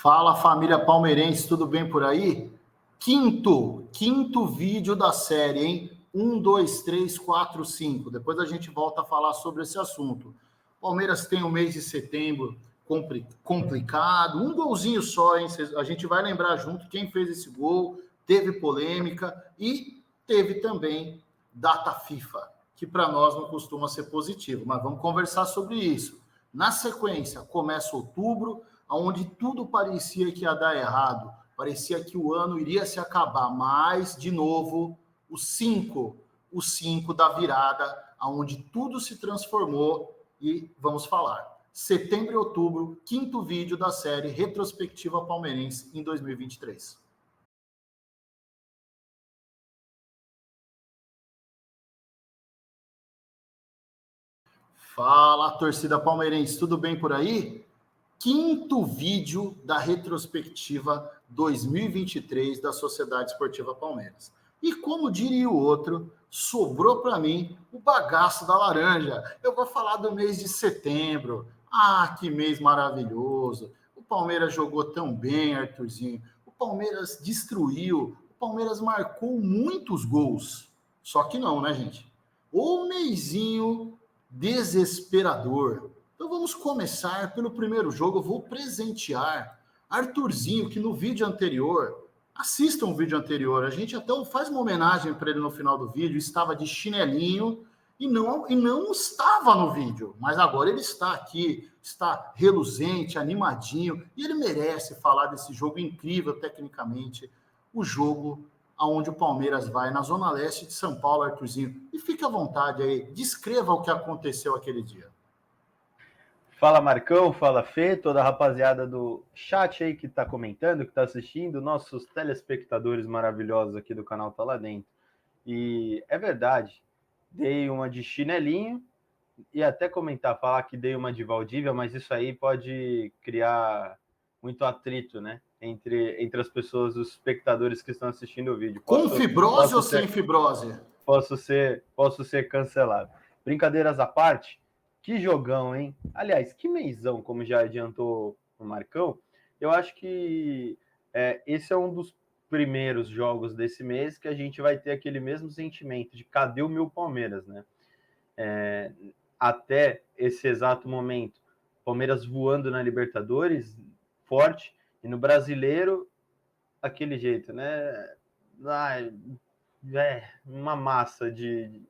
Fala, família palmeirense, tudo bem por aí? Quinto vídeo da série, hein? 1, 2, 3, 4, 5. Depois a gente volta a falar sobre esse assunto. Palmeiras tem o mês de setembro complicado, um golzinho só, hein? A gente vai lembrar junto quem fez esse gol, teve polêmica e teve também data FIFA, que para nós não costuma ser positivo, mas vamos conversar sobre isso. Na sequência, começa outubro, onde tudo parecia que ia dar errado, parecia que o ano iria se acabar, mas, de novo, o 5 da virada, onde tudo se transformou e vamos falar. Setembro e outubro, quinto vídeo da série Retrospectiva Palmeirense em 2023. Fala, torcida palmeirense, tudo bem por aí? Quinto vídeo da retrospectiva 2023 da Sociedade Esportiva Palmeiras. E como diria o outro, sobrou para mim o bagaço da laranja. Eu vou falar do mês de setembro. Ah, que mês maravilhoso. O Palmeiras jogou tão bem, Arthurzinho. O Palmeiras destruiu. O Palmeiras marcou muitos gols. Só que não, né, gente? O mêsinho desesperador. Então vamos começar pelo primeiro jogo. Eu vou presentear Arthurzinho, que no vídeo anterior, assistam o vídeo anterior, a gente até faz uma homenagem para ele no final do vídeo, estava de chinelinho e não estava no vídeo, mas agora ele está aqui, está reluzente, animadinho, e ele merece falar desse jogo incrível tecnicamente, o jogo aonde o Palmeiras vai na Zona Leste de São Paulo, Arthurzinho. E fique à vontade aí, descreva o que aconteceu aquele dia. Fala Marcão, fala Fê, toda a rapaziada do chat aí que tá comentando, que tá assistindo, nossos telespectadores maravilhosos aqui do canal Tá Lá Dentro. E é verdade, dei uma de chinelinho e até falar que dei uma de Valdívia, mas isso aí pode criar muito atrito, né? Entre as pessoas, os espectadores que estão assistindo o vídeo. Com fibrose ou sem fibrose? Posso ser cancelado. Brincadeiras à parte, que jogão, hein? Aliás, que meizão, como já adiantou o Marcão. Eu acho que esse é um dos primeiros jogos desse mês que a gente vai ter aquele mesmo sentimento de cadê o meu Palmeiras, né? Até esse exato momento, Palmeiras voando na Libertadores, forte, e no Brasileiro, aquele jeito, né? Uma massa de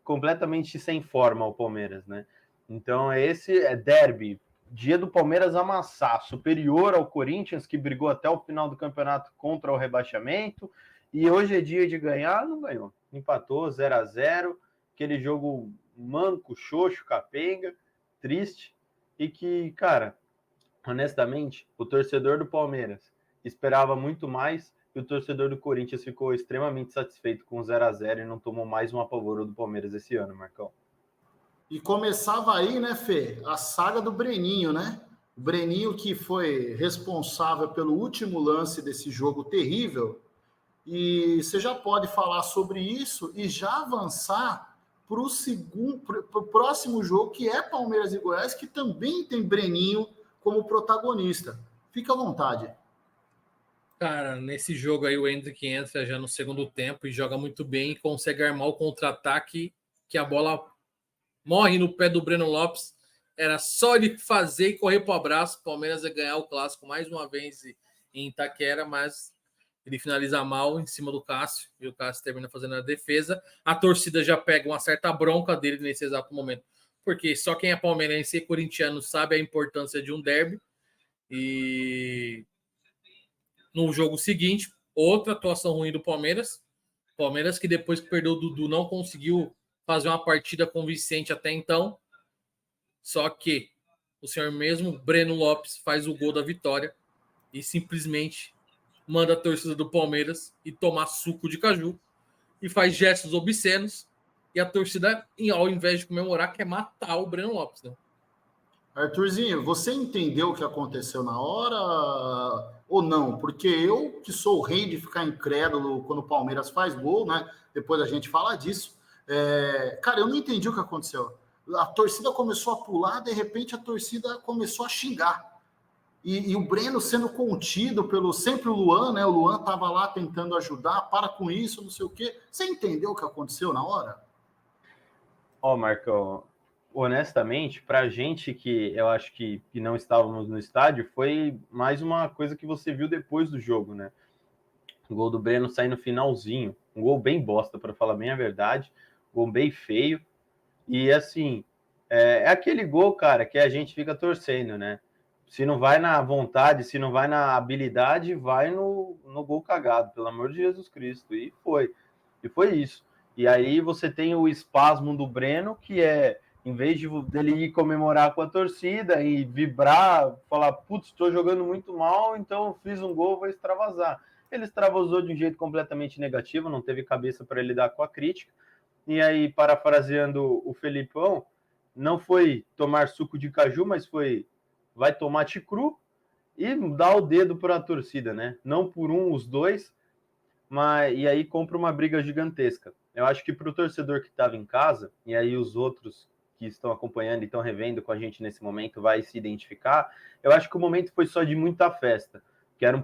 completamente sem forma o Palmeiras, né? Então esse é derby, dia do Palmeiras amassar, superior ao Corinthians, que brigou até o final do campeonato contra o rebaixamento, e hoje é dia de ganhar, não ganhou. Empatou 0-0, aquele jogo manco, xoxo, capenga, triste, e que, cara, honestamente, o torcedor do Palmeiras esperava muito mais, e o torcedor do Corinthians ficou extremamente satisfeito com o 0-0 e não tomou mais um apavoro do Palmeiras esse ano, Marcão. E começava aí, né, Fê, a saga do Breninho, né? O Breninho que foi responsável pelo último lance desse jogo terrível. E você já pode falar sobre isso e já avançar para o próximo jogo, que é Palmeiras e Goiás, que também tem Breninho como protagonista. Fica à vontade. Cara, nesse jogo aí o Endrick entra já no segundo tempo e joga muito bem e consegue armar o contra-ataque, que a bola morre no pé do Breno Lopes. Era só ele fazer e correr para o abraço. O Palmeiras ia ganhar o clássico mais uma vez em Itaquera, mas ele finaliza mal em cima do Cássio e o Cássio termina fazendo a defesa. A torcida já pega uma certa bronca dele nesse exato momento, porque só quem é palmeirense e corintiano sabe a importância de um derby. E no jogo seguinte, outra atuação ruim do Palmeiras. Palmeiras que depois que perdeu o Dudu não conseguiu fazer uma partida convincente até então. Só que o senhor mesmo, Breno Lopes, faz o gol da vitória e simplesmente manda a torcida do Palmeiras ir tomar suco de caju e faz gestos obscenos. E a torcida, ao invés de comemorar, quer matar o Breno Lopes, né? Arthurzinho, você entendeu o que aconteceu na hora ou não? Porque eu, que sou o rei de ficar incrédulo quando o Palmeiras faz gol, né? Depois a gente fala disso. Cara, eu não entendi o que aconteceu. A torcida começou a pular, de repente a torcida começou a xingar. e o Breno sendo contido pelo sempre o Luan, né? O Luan estava lá tentando ajudar, para com isso, não sei o quê. Você entendeu o que aconteceu na hora? Ó, Marcão, honestamente, pra gente que eu acho que não estávamos no estádio, foi mais uma coisa que você viu depois do jogo, né? O gol do Breno sai no finalzinho. Um gol bem bosta, para falar bem a verdade. Um gol bem feio. E assim, é aquele gol, cara, que a gente fica torcendo, né? Se não vai na vontade, se não vai na habilidade, vai no gol cagado, pelo amor de Jesus Cristo. E foi. E foi isso. E aí você tem o espasmo do Breno, que é, em vez dele ir comemorar com a torcida e vibrar, falar, putz, estou jogando muito mal, então fiz um gol, vou extravasar. Ele extravasou de um jeito completamente negativo, não teve cabeça para lidar com a crítica. E aí, parafraseando o Felipão, não foi tomar suco de caju, mas foi vai tomate cru e dar o dedo para a torcida, né? Não por um, os dois, mas e aí compra uma briga gigantesca. Eu acho que para o torcedor que estava em casa, e aí os outros que estão acompanhando e estão revendo com a gente nesse momento vai se identificar, eu acho que o momento foi só de muita festa, que era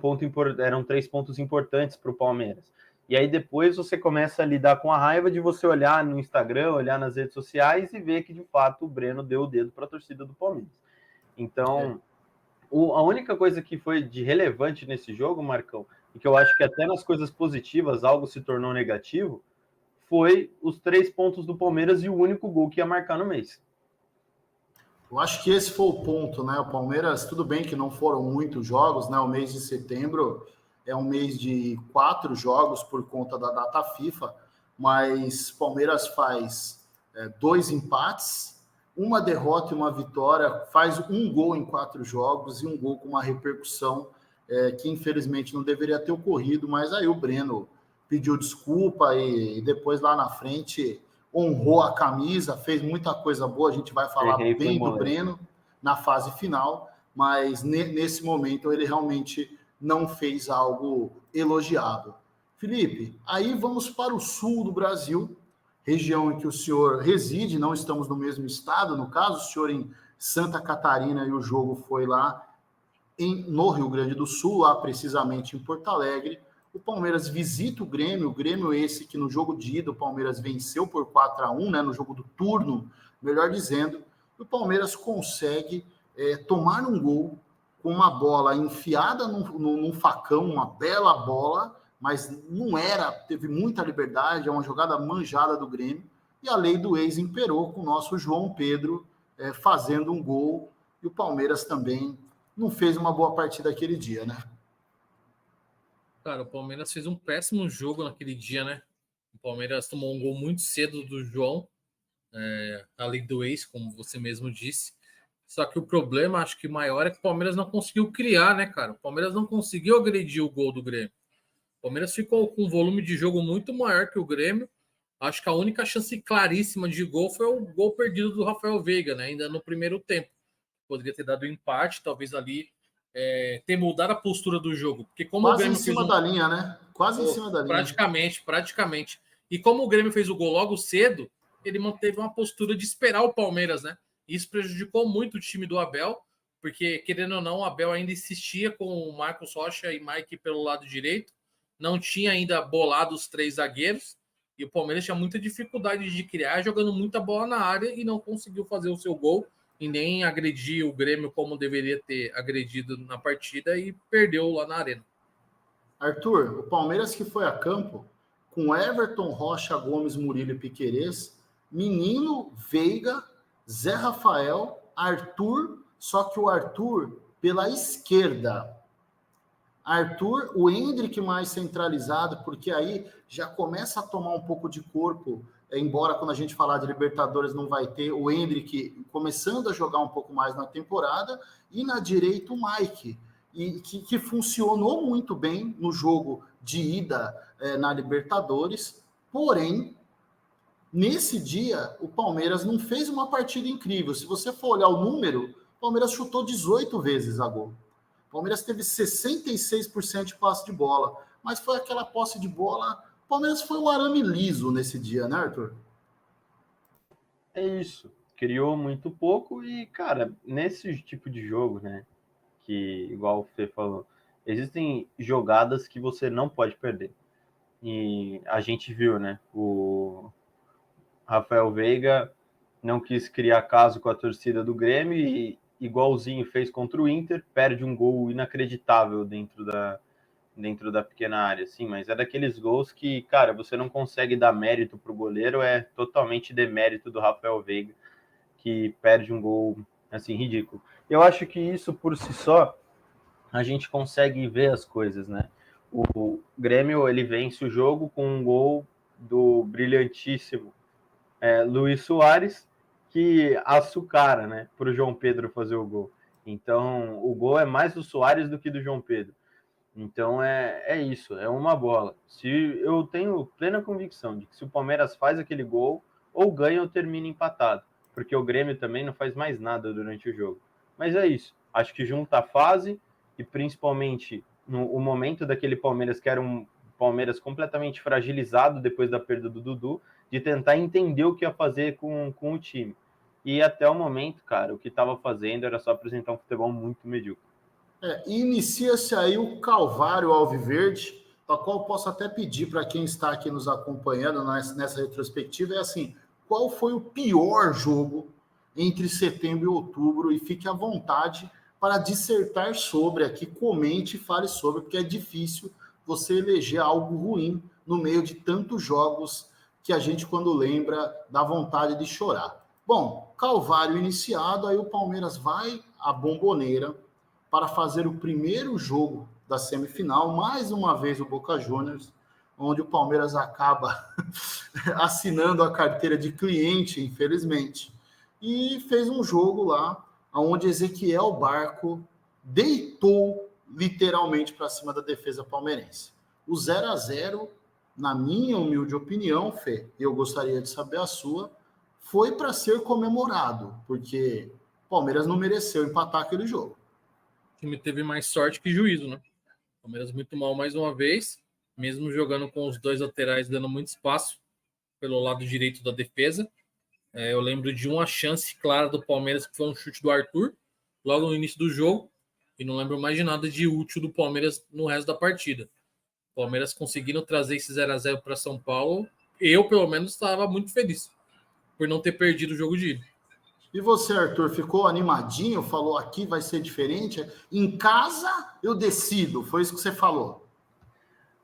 eram 3 pontos importantes para o Palmeiras. E aí depois você começa a lidar com a raiva de você olhar no Instagram, olhar nas redes sociais e ver que de fato o Breno deu o dedo para a torcida do Palmeiras. Então, a única coisa que foi de relevante nesse jogo, Marcão, e que eu acho que até nas coisas positivas algo se tornou negativo, foi os 3 pontos do Palmeiras e o único gol que ia marcar no mês. Eu acho que esse foi o ponto, né? O Palmeiras, tudo bem que não foram muitos jogos, né? O mês de setembro é um mês de 4 jogos por conta da data FIFA, mas Palmeiras faz 2 empates, uma derrota e uma vitória, faz um gol em 4 jogos e um gol com uma repercussão que infelizmente não deveria ter ocorrido, mas aí o Breno pediu desculpa e depois lá na frente honrou a camisa, fez muita coisa boa, a gente vai falar bem do Breno na fase final, mas nesse momento ele realmente não fez algo elogiável. Felipe, aí vamos para o sul do Brasil, região em que o senhor reside, não estamos no mesmo estado, no caso, o senhor em Santa Catarina e o jogo foi lá no Rio Grande do Sul, lá precisamente em Porto Alegre. O Palmeiras visita o Grêmio esse que no jogo de ida o Palmeiras venceu por 4-1, né, no jogo do turno, melhor dizendo, o Palmeiras consegue tomar um gol com uma bola enfiada num facão, uma bela bola, mas não era, teve muita liberdade, é uma jogada manjada do Grêmio, e a lei do ex imperou com o nosso João Pedro fazendo um gol, e o Palmeiras também não fez uma boa partida aquele dia, né? Cara, o Palmeiras fez um péssimo jogo naquele dia, né? O Palmeiras tomou um gol muito cedo do João, além do ex, como você mesmo disse. Só que o problema, acho que maior, é que o Palmeiras não conseguiu criar, né, cara? O Palmeiras não conseguiu agredir o gol do Grêmio. O Palmeiras ficou com um volume de jogo muito maior que o Grêmio. Acho que a única chance claríssima de gol foi o gol perdido do Rafael Veiga, né? Ainda no primeiro tempo. Poderia ter dado um empate, talvez ali ter mudado a postura do jogo. Porque como quase o Grêmio em cima da linha, né? Quase em cima da linha. Praticamente. E como o Grêmio fez o gol logo cedo, ele manteve uma postura de esperar o Palmeiras, né? Isso prejudicou muito o time do Abel, porque, querendo ou não, o Abel ainda insistia com o Marcos Rocha e Mike pelo lado direito, não tinha ainda bolado os 3 zagueiros, e o Palmeiras tinha muita dificuldade de criar, jogando muita bola na área e não conseguiu fazer o seu gol e nem agredir o Grêmio como deveria ter agredido na partida e perdeu lá na arena. Arthur, o Palmeiras que foi a campo com Everton, Rocha, Gomes, Murilo e Piquerez, Menino, Veiga, Zé Rafael, Arthur, só que o Arthur pela esquerda. Arthur, o Endrick mais centralizado, porque aí já começa a tomar um pouco de corpo, embora quando a gente falar de Libertadores não vai ter, o Endrick começando a jogar um pouco mais na temporada, e na direita o Mike, e que funcionou muito bem no jogo de ida na Libertadores, porém, nesse dia, o Palmeiras não fez uma partida incrível. Se você for olhar o número, o Palmeiras chutou 18 vezes a gol. O Palmeiras teve 66% de passe de bola, mas foi aquela posse de bola. O Palmeiras foi um arame liso nesse dia, né, Arthur? É isso. Criou muito pouco e, cara, nesse tipo de jogo, né, que, igual o Fê falou, existem jogadas que você não pode perder. E a gente viu, né? O Rafael Veiga não quis criar caso com a torcida do Grêmio e, igualzinho fez contra o Inter, perde um gol inacreditável dentro da pequena área, sim, mas é daqueles gols que, cara, você não consegue dar mérito pro goleiro, é totalmente demérito do Rafael Veiga, que perde um gol, assim, ridículo. Eu acho que isso, por si só, a gente consegue ver as coisas, né? O Grêmio, ele vence o jogo com um gol do brilhantíssimo Luis Soares, que açucara, né, para o João Pedro fazer o gol. Então, o gol é mais do Soares do que do João Pedro. Então, é isso, é uma bola. Se eu tenho plena convicção de que se o Palmeiras faz aquele gol, ou ganha ou termina empatado, porque o Grêmio também não faz mais nada durante o jogo. Mas é isso, acho que junta a fase e principalmente o momento daquele Palmeiras, que era um Palmeiras completamente fragilizado depois da perda do Dudu, de tentar entender o que ia fazer com o time. E até o momento, cara, o que estava fazendo era só apresentar um futebol muito medíocre. Inicia-se aí o Calvário Alviverde, para qual posso até pedir para quem está aqui nos acompanhando nessa retrospectiva, é assim, qual foi o pior jogo entre setembro e outubro? E fique à vontade para dissertar sobre aqui, comente e fale sobre, porque é difícil você eleger algo ruim no meio de tantos jogos que a gente, quando lembra, dá vontade de chorar. Bom, Calvário iniciado, aí o Palmeiras vai à Bomboneira para fazer o primeiro jogo da semifinal, mais uma vez o Boca Juniors, onde o Palmeiras acaba assinando a carteira de cliente, infelizmente, e fez um jogo lá, onde Ezequiel Barco deitou literalmente para cima da defesa palmeirense. O 0-0, na minha humilde opinião, Fê, eu gostaria de saber a sua, foi para ser comemorado, porque o Palmeiras não mereceu empatar aquele jogo. O time teve mais sorte que juízo, né? O Palmeiras muito mal mais uma vez, mesmo jogando com os dois laterais dando muito espaço pelo lado direito da defesa. Eu lembro de uma chance clara do Palmeiras, que foi um chute do Arthur, logo no início do jogo, e não lembro mais de nada de útil do Palmeiras no resto da partida. O Palmeiras conseguindo trazer esse 0-0 para São Paulo, eu, pelo menos, estava muito feliz por não ter perdido o jogo de ida. E você, Arthur, ficou animadinho? Falou aqui vai ser diferente? Em casa eu decido, foi isso que você falou.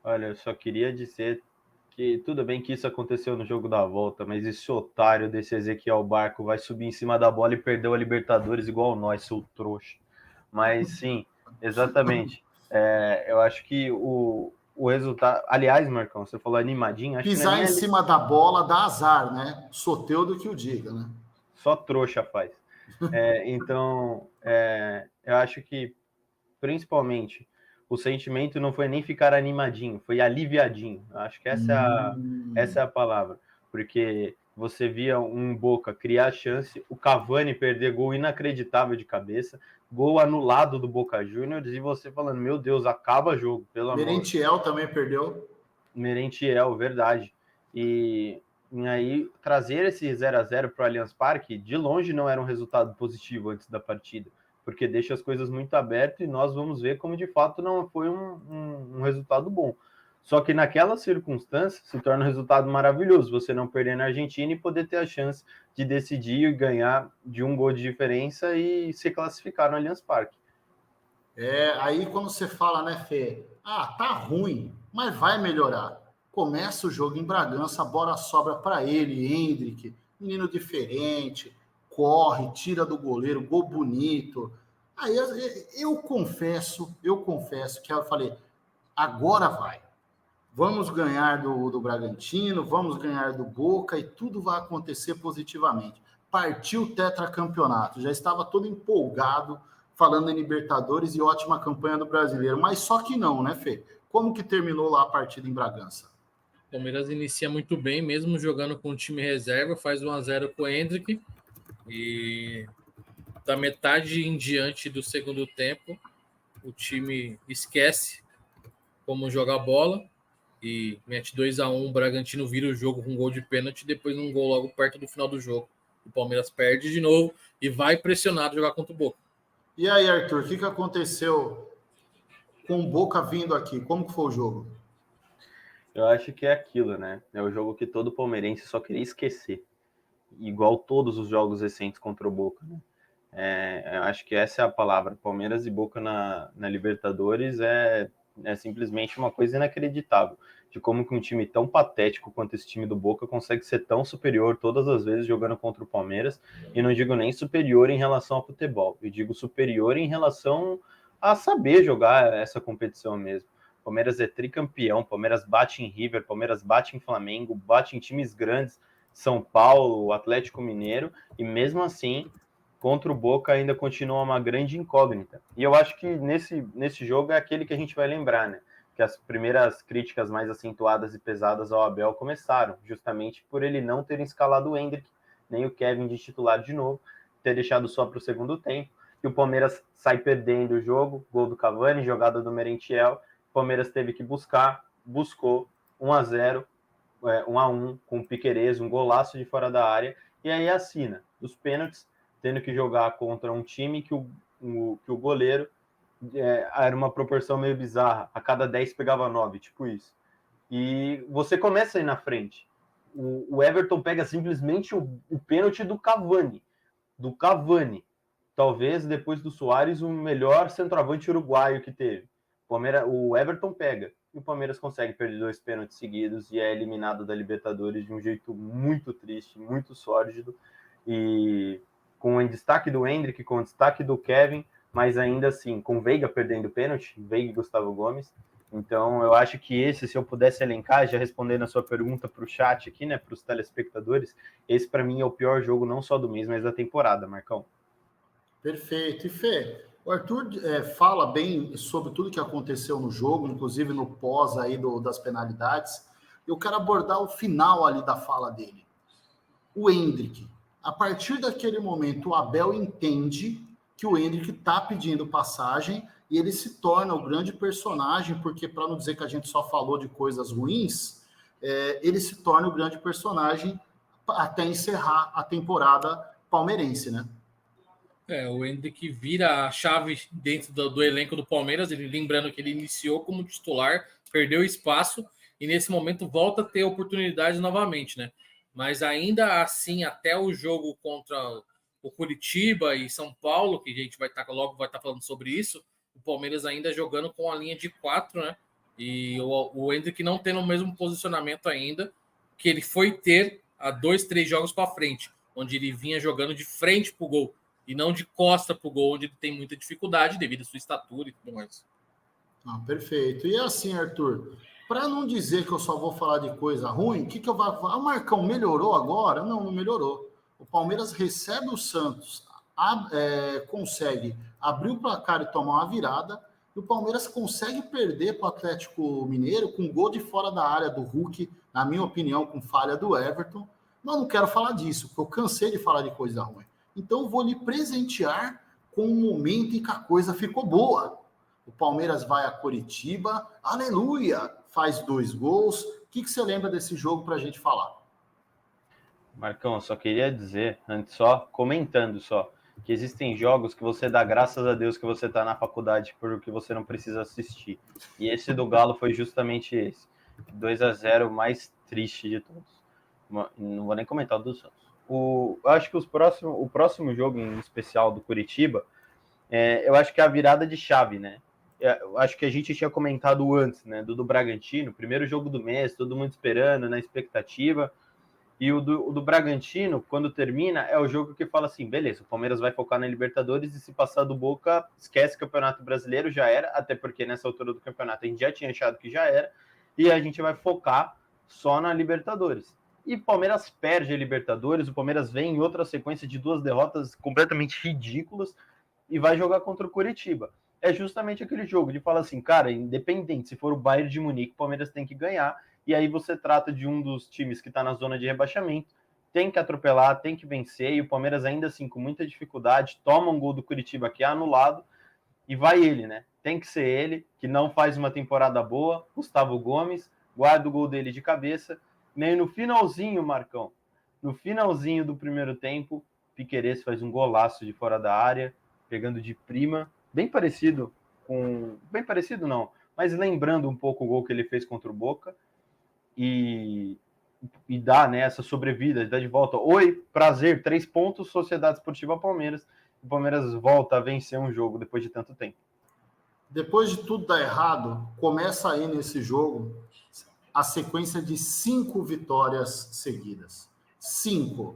Olha, eu só queria dizer que tudo bem que isso aconteceu no jogo da volta, mas esse otário desse Ezequiel Barco vai subir em cima da bola e perdeu a Libertadores igual nós, seu trouxa. Mas sim, exatamente. Eu acho que o resultado... Aliás, Marcão, você falou animadinho. Acho Pisar que em cima da bola dá azar, né? Soteudo que o diga, né? Só trouxa faz. Então, eu acho que, principalmente, o sentimento não foi nem ficar animadinho, foi aliviadinho. Eu acho que essa é a palavra. Porque você via um Boca criar chance, o Cavani perder gol inacreditável de cabeça, gol anulado do Boca Juniors, e você falando, meu Deus, acaba jogo, pelo amor. Merentiel também perdeu. Merentiel, verdade. E aí trazer esse 0-0 para o Allianz Parque, de longe não era um resultado positivo antes da partida, porque deixa as coisas muito abertas e nós vamos ver como de fato não foi um resultado bom. Só que naquela circunstância se torna um resultado maravilhoso, você não perder na Argentina e poder ter a chance de decidir e ganhar de um gol de diferença e se classificar no Allianz Parque. Aí quando você fala, né, Fê? Tá ruim, mas vai melhorar. Começa o jogo em Bragança, a bola sobra para ele, Hendrick, menino diferente, corre, tira do goleiro, gol bonito. Aí eu confesso que eu falei, agora vai. Vamos ganhar do Bragantino, vamos ganhar do Boca e tudo vai acontecer positivamente. Partiu o tetracampeonato, já estava todo empolgado falando em Libertadores e ótima campanha do brasileiro, mas só que não, né, Fê? Como que terminou lá a partida em Bragança? O Palmeiras inicia muito bem, mesmo jogando com o time reserva, faz 1-0 com o Hendrick, e da metade em diante do segundo tempo, o time esquece como jogar bola e mete 2-1, o Bragantino vira o jogo com um gol de pênalti, depois um gol logo perto do final do jogo. O Palmeiras perde de novo e vai pressionado jogar contra o Boca. E aí, Arthur, o que aconteceu com o Boca vindo aqui? Como que foi o jogo? Eu acho que é aquilo, né? É o jogo que todo palmeirense só queria esquecer. Igual todos os jogos recentes contra o Boca, né? Eu acho que essa é a palavra. Palmeiras e Boca na Libertadores é simplesmente uma coisa inacreditável. De como que um time tão patético quanto esse time do Boca consegue ser tão superior todas as vezes jogando contra o Palmeiras. E não digo nem superior em relação ao futebol. Eu digo superior em relação a saber jogar essa competição mesmo. Palmeiras é tricampeão, Palmeiras bate em River, Palmeiras bate em Flamengo, bate em times grandes, São Paulo, Atlético Mineiro, e mesmo assim contra o Boca ainda continua uma grande incógnita. E eu acho que nesse jogo é aquele que a gente vai lembrar, né? Que as primeiras críticas mais acentuadas e pesadas ao Abel começaram, justamente por ele não ter escalado o Endrick, nem o Kevin de titular de novo, ter deixado só para o segundo tempo. E o Palmeiras sai perdendo o jogo, gol do Cavani, jogada do Merentiel. O Palmeiras teve que buscou 1-0, 1-1 com o Piquerez, um golaço de fora da área, e aí assina os pênaltis, tendo que jogar contra um time que o goleiro era uma proporção meio bizarra, a cada 10 pegava 9, tipo isso. E você começa aí na frente. O Everton pega simplesmente o pênalti do Cavani. Talvez depois do Suárez, o melhor centroavante uruguaio que teve. O Everton pega. E o Palmeiras consegue perder 2 pênaltis seguidos e é eliminado da Libertadores de um jeito muito triste, muito sórdido. E com o destaque do Endrick, com o destaque do Kevin, mas ainda assim, com o Veiga perdendo pênalti, Veiga e Gustavo Gomes. Então, eu acho que esse, se eu pudesse elencar, já respondendo a sua pergunta para o chat aqui, né, para os telespectadores, esse para mim é o pior jogo não só do mês, mas da temporada, Marcão. Perfeito. E Fê, o Arthur fala bem sobre tudo que aconteceu no jogo, inclusive no pós aí das penalidades. Eu quero abordar o final ali da fala dele. O Endrick. A partir daquele momento, o Abel entende que o Endrick está pedindo passagem e ele se torna o grande personagem, porque, para não dizer que a gente só falou de coisas ruins, ele se torna o grande personagem até encerrar a temporada palmeirense, né? O Endrick vira a chave dentro do elenco do Palmeiras, ele lembrando que ele iniciou como titular, perdeu espaço e nesse momento volta a ter oportunidade novamente, né? Mas ainda assim, até o jogo contra o Curitiba e São Paulo, que a gente vai estar falando sobre isso, o Palmeiras ainda jogando com a linha de 4, né? E o Endrick não tendo o mesmo posicionamento ainda que ele foi ter há 2, 3 jogos para frente, onde ele vinha jogando de frente para o gol e não de costa para o gol, onde ele tem muita dificuldade devido à sua estatura e tudo mais. Perfeito. E assim, Arthur, para não dizer que eu só vou falar de coisa ruim, o que eu vou falar? O Marcão melhorou agora? Não, não melhorou. O Palmeiras recebe o Santos, consegue abrir o placar e tomar uma virada, e o Palmeiras consegue perder para o Atlético Mineiro com gol de fora da área do Hulk, na minha opinião, com falha do Everton. Mas não quero falar disso, porque eu cansei de falar de coisa ruim. Então, eu vou lhe presentear com um momento em que a coisa ficou boa. O Palmeiras vai a Curitiba, aleluia, faz 2 gols. O que você lembra desse jogo para a gente falar? Marcão, eu só queria dizer, antes só, comentando só, que existem jogos que você dá graças a Deus que você está na faculdade porque você não precisa assistir. E esse do Galo foi justamente esse. 2-0 mais triste de todos. Não vou nem comentar o do Santos. Eu acho que o próximo jogo, em especial do Curitiba, eu acho que é a virada de chave, né? Eu acho que a gente tinha comentado antes, né? Do Bragantino, primeiro jogo do mês, todo mundo esperando, na expectativa. E o do Bragantino, quando termina, é o jogo que fala assim: beleza, o Palmeiras vai focar na Libertadores e se passar do Boca, esquece o Campeonato Brasileiro, já era, até porque nessa altura do campeonato a gente já tinha achado que já era, e a gente vai focar só na Libertadores. E o Palmeiras perde a Libertadores, o Palmeiras vem em outra sequência de 2 derrotas completamente ridículas e vai jogar contra o Curitiba. É justamente aquele jogo de falar assim, cara, independente, se for o Bayern de Munique, o Palmeiras tem que ganhar, e aí você trata de um dos times que está na zona de rebaixamento, tem que atropelar, tem que vencer, e o Palmeiras ainda assim, com muita dificuldade, toma um gol do Curitiba que é anulado, e vai ele, né? Tem que ser ele, que não faz uma temporada boa, Gustavo Gomes, guarda o gol dele de cabeça, nem no finalzinho, Marcão, no finalzinho do primeiro tempo, Piquerez faz um golaço de fora da área, pegando de prima, bem parecido não, mas lembrando um pouco o gol que ele fez contra o Boca, e dá, né, essa sobrevida, dá de volta. Oi, prazer, 3 pontos, Sociedade Esportiva Palmeiras. O Palmeiras volta a vencer um jogo depois de tanto tempo. Depois de tudo dar errado, começa aí nesse jogo a sequência de 5 vitórias seguidas. 5.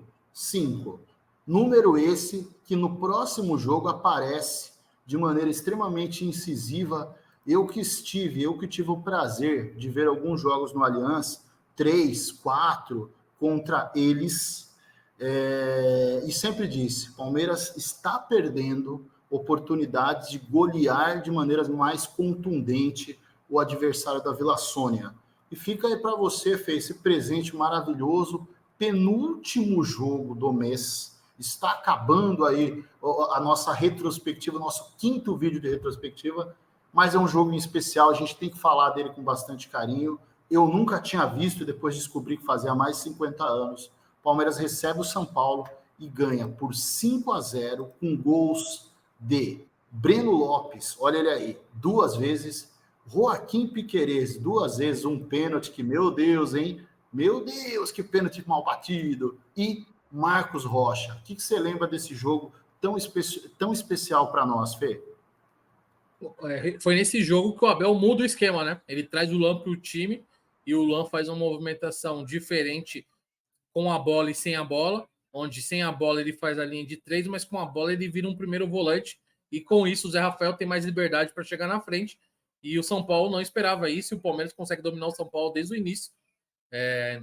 Número esse que no próximo jogo aparece de maneira extremamente incisiva. Eu que tive o prazer de ver alguns jogos no Allianz, 3, 4 contra eles, e sempre disse, Palmeiras está perdendo oportunidades de golear de maneira mais contundente o adversário da Vila Sônia. E fica aí para você, Fê, esse presente maravilhoso, penúltimo jogo do mês. Está acabando aí a nossa retrospectiva, nosso 5º vídeo de retrospectiva, mas é um jogo em especial, a gente tem que falar dele com bastante carinho. Eu nunca tinha visto, depois descobri que fazia mais de 50 anos. O Palmeiras recebe o São Paulo e ganha por 5-0 com gols de Breno Lopes, olha ele aí, 2 vezes, Joaquim Piquerez, 2 vezes, um pênalti que, meu Deus, hein? Meu Deus, que pênalti mal batido. E Marcos Rocha. O que você lembra desse jogo tão especial para nós, Fê? Foi nesse jogo que o Abel muda o esquema, né? Ele traz o Lan para o time e o Lan faz uma movimentação diferente com a bola e sem a bola, onde sem a bola ele faz a linha de 3, mas com a bola ele vira um primeiro volante e com isso o Zé Rafael tem mais liberdade para chegar na frente e o São Paulo não esperava isso e o Palmeiras consegue dominar o São Paulo desde o início.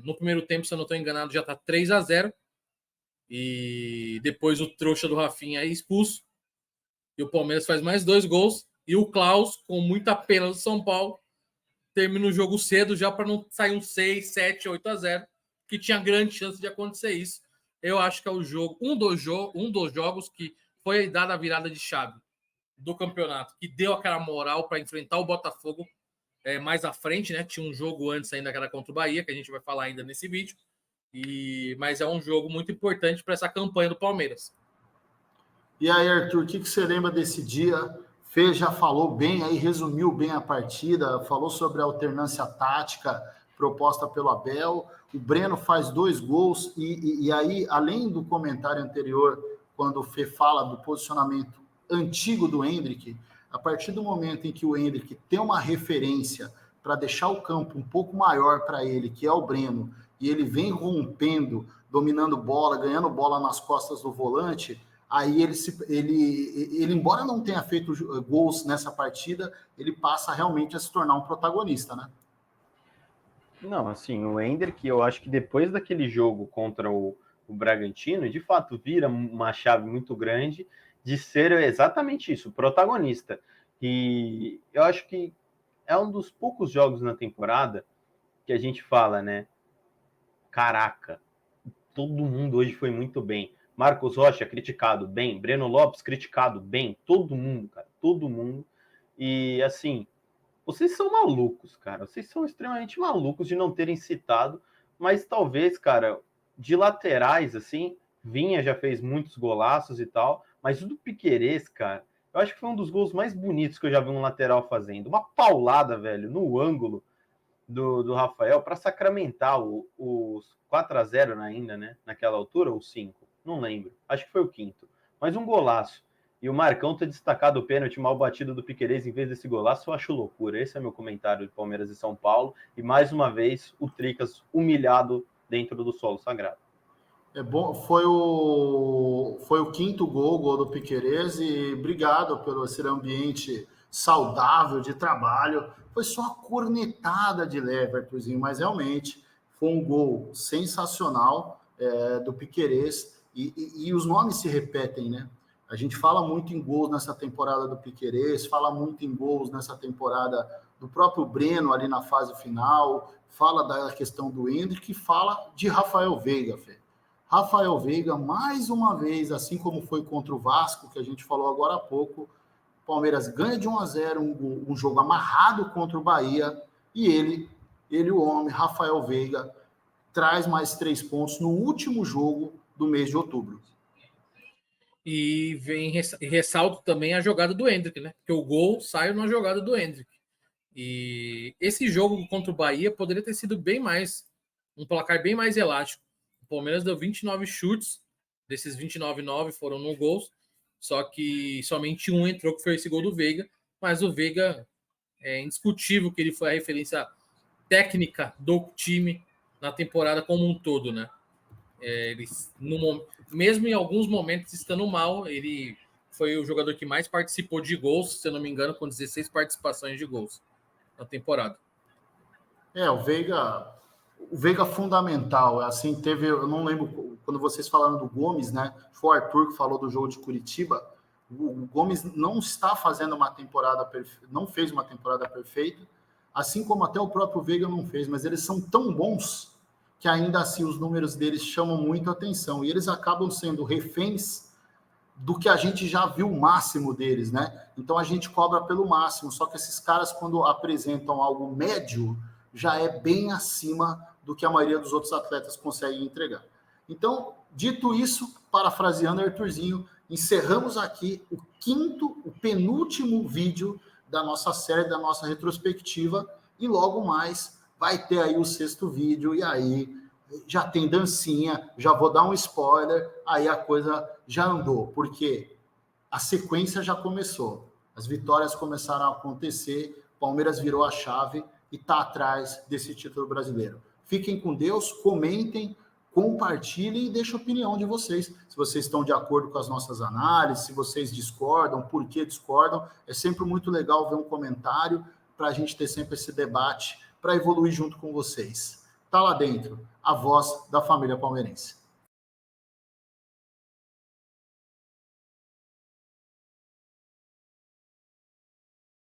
No primeiro tempo, se eu não estou enganado, já está 3-0 e depois o trouxa do Rafinha é expulso e o Palmeiras faz mais 2 gols e o Klaus, com muita pena do São Paulo, termina o jogo cedo já para não sair um 6, 7, 8-0, que tinha grande chance de acontecer isso. Eu acho que é o jogo, um dos jogos que foi dada a virada de chave do campeonato, que deu aquela moral para enfrentar o Botafogo mais à frente, né? Tinha um jogo antes ainda que era contra o Bahia, que a gente vai falar ainda nesse vídeo. Mas é um jogo muito importante para essa campanha do Palmeiras. E aí, Arthur, o que você lembra desse dia? Fê já falou bem, aí resumiu bem a partida, falou sobre a alternância tática proposta pelo Abel. O Breno faz 2 gols e aí, além do comentário anterior, quando o Fê fala do posicionamento antigo do Endrick, a partir do momento em que o Endrick tem uma referência para deixar o campo um pouco maior para ele, que é o Breno, e ele vem rompendo, dominando bola, ganhando bola nas costas do volante, aí ele, embora não tenha feito gols nessa partida, ele passa realmente a se tornar um protagonista, né? Não, assim, o Endrick, eu acho que depois daquele jogo contra o Bragantino, de fato vira uma chave muito grande de ser exatamente isso, protagonista. E eu acho que é um dos poucos jogos na temporada que a gente fala, né? Caraca, todo mundo hoje foi muito bem. Marcos Rocha criticado bem, Breno Lopes criticado bem, todo mundo, cara, todo mundo. E assim, vocês são malucos, cara. Vocês são extremamente malucos de não terem citado, mas talvez, cara, de laterais, assim, Vinha já fez muitos golaços e tal, mas o do Piquerez, cara, eu acho que foi um dos gols mais bonitos que eu já vi um lateral fazendo. Uma paulada, velho, no ângulo do Rafael para sacramentar os 4-0 ainda, né? Naquela altura, ou 5, não lembro. Acho que foi o 5º. Mas um golaço. E o Marcão ter destacado o pênalti mal batido do Piquerez em vez desse golaço, eu acho loucura. Esse é meu comentário de Palmeiras e São Paulo. E mais uma vez, o Tricas humilhado dentro do solo sagrado. É bom, foi o 5º gol do Piquerez, e obrigado pelo esse ambiente saudável de trabalho. Foi só uma cornetada de leve, Arthurzinho, mas realmente foi um gol sensacional do Piquerez, e os nomes se repetem, né? A gente fala muito em gols nessa temporada do Piquerez, fala muito em gols nessa temporada do próprio Breno ali na fase final, fala da questão do Endrick, fala de Rafael Veiga, Fê. Rafael Veiga, mais uma vez, assim como foi contra o Vasco, que a gente falou agora há pouco, o Palmeiras ganha de 1-0, um jogo amarrado contra o Bahia, e ele, o homem, Rafael Veiga, traz mais 3 pontos no último jogo do mês de outubro. E ressalto também a jogada do Endrick, né? Porque o gol saiu na jogada do Endrick. E esse jogo contra o Bahia poderia ter sido um placar bem mais elástico. O Palmeiras deu 29 chutes, desses 29, 9 foram no gol, só que somente um entrou, que foi esse gol do Veiga, mas o Veiga é indiscutível que ele foi a referência técnica do time na temporada como um todo, né? Mesmo em alguns momentos estando mal, ele foi o jogador que mais participou de gols, se eu não me engano, com 16 participações de gols na temporada. O Veiga fundamental, assim, eu não lembro, quando vocês falaram do Gomes, né, foi o Arthur que falou do jogo de Curitiba, o Gomes não está fazendo não fez uma temporada perfeita, assim como até o próprio Veiga não fez, mas eles são tão bons que ainda assim os números deles chamam muito a atenção, e eles acabam sendo reféns do que a gente já viu o máximo deles, né? Então a gente cobra pelo máximo, só que esses caras, quando apresentam algo médio, já é bem acima do que a maioria dos outros atletas consegue entregar. Então, dito isso, parafraseando Arthurzinho, encerramos aqui o penúltimo vídeo da nossa série, da nossa retrospectiva, e logo mais vai ter aí o 6º vídeo, e aí já tem dancinha, já vou dar um spoiler, aí a coisa já andou, porque a sequência já começou, as vitórias começaram a acontecer, Palmeiras virou a chave e está atrás desse título brasileiro. Fiquem com Deus, comentem, compartilhem e deixem a opinião de vocês. Se vocês estão de acordo com as nossas análises, se vocês discordam, por que discordam. É sempre muito legal ver um comentário para a gente ter sempre esse debate, para evoluir junto com vocês. Está lá dentro, a voz da família palmeirense.